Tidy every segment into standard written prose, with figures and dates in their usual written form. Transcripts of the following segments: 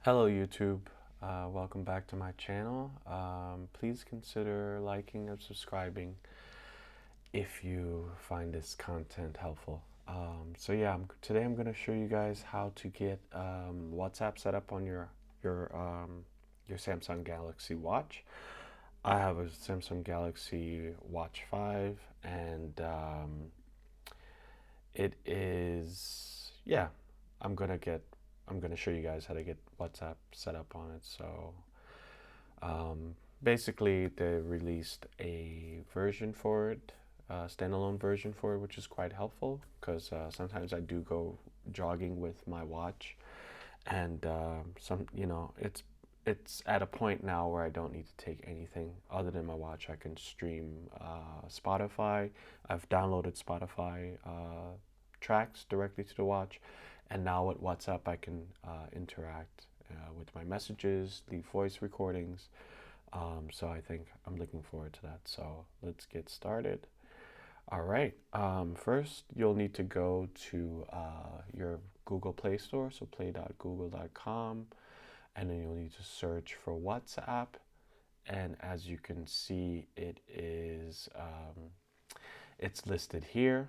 Hello YouTube, welcome back to my channel. Please consider liking and subscribing if you find this content helpful. Today I'm going to show you guys how to get WhatsApp set up on your Samsung Galaxy Watch. I have a Samsung Galaxy Watch 5 and it is I'm gonna get I'm gonna show you guys how to get WhatsApp set up on it. Um, Basically, they released a version for it, a standalone version for it, which is quite helpful because sometimes I do go jogging with my watch, and it's at a point now where I don't need to take anything other than my watch. I can stream Spotify. I've downloaded Spotify tracks directly to the watch, and now with WhatsApp, I can interact with my messages, leave voice recordings. So I think I'm looking forward to that. So let's get started. All right. First, you'll need to go to your Google Play Store, so play.google.com, and then you'll need to search for WhatsApp. And as you can see, it's listed here.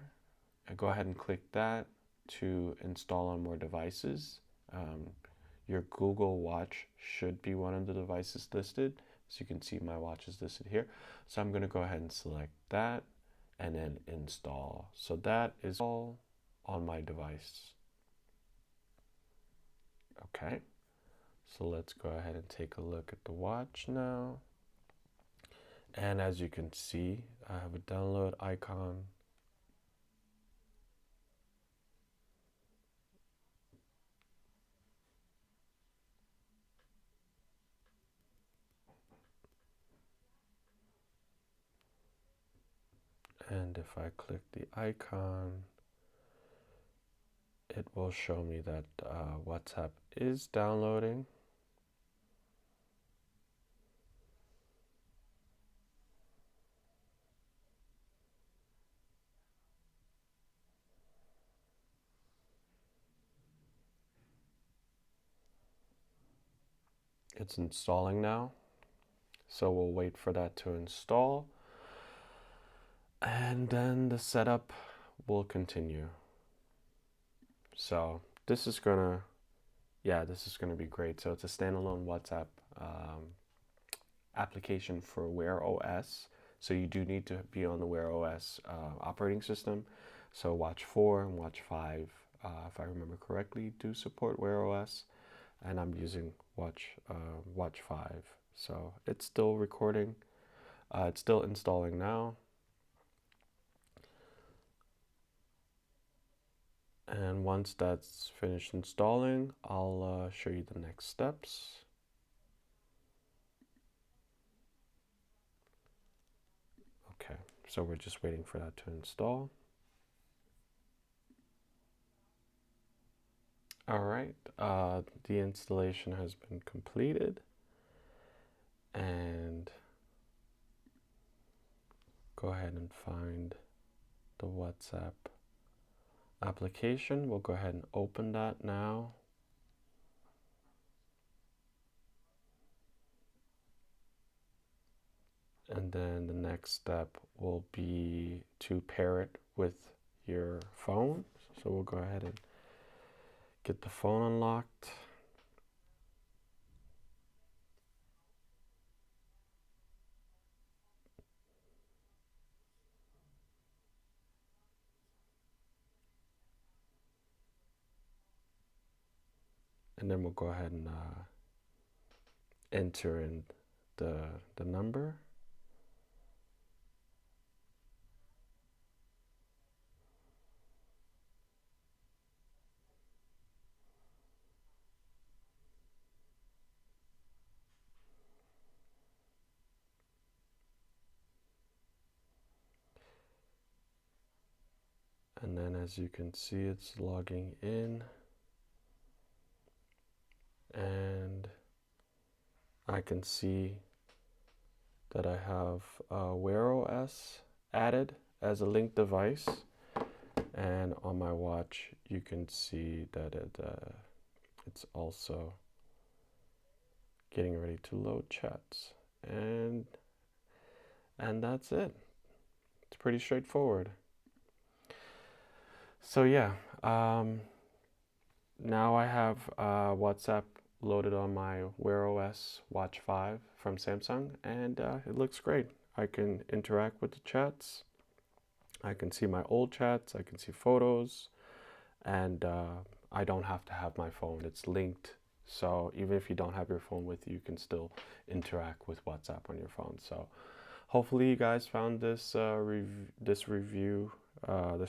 Go ahead and click that to install on more devices. Um, your Google Watch should be one of the devices listed. So you can see my watch is listed here. So I'm going to go ahead and select that and then install. So that is all on my device. Okay, so let's go ahead and take a look at the watch now. And as you can see, I have a download icon. And if I click the icon, it will show me that WhatsApp is downloading. It's installing now, so we'll wait for that to install, and then the setup will continue. So this is gonna be great. So it's a standalone WhatsApp application for Wear OS. So you do need to be on the Wear OS operating system. So Watch 4 and Watch 5, if I remember correctly, do support Wear OS, and I'm using Watch 5. So it's still recording. It's still installing now. And once that's finished installing, I'll show you the next steps. Okay, so we're just waiting for that to install. All right, the installation has been completed, and go ahead and find the WhatsApp application. We'll go ahead and open that now. And then the next step will be to pair it with your phone. So we'll go ahead and get the phone unlocked. And then we'll go ahead and enter in the number. And then as you can see, it's logging in, and I can see that I have Wear OS added as a linked device, and on my watch you can see that it's also getting ready to load chats. And that's it. It's pretty straightforward. So yeah, now I have WhatsApp loaded on my Wear OS Watch 5 from Samsung, and it looks great. I can interact with the chats. I can see my old chats. I can see photos, and I don't have to have my phone. It's linked, so even if you don't have your phone with you, you can still interact with WhatsApp on your phone. So hopefully you guys found this this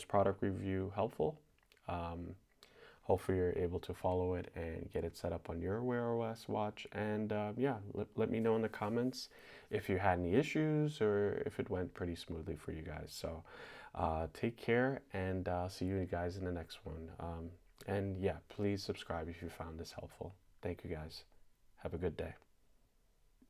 product review helpful. Um, Hopefully you're able to follow it and get it set up on your Wear OS watch. And yeah, let me know in the comments if you had any issues or if it went pretty smoothly for you guys. So take care, and see you guys in the next one. And yeah, please subscribe if you found this helpful. Thank you guys. Have a good day.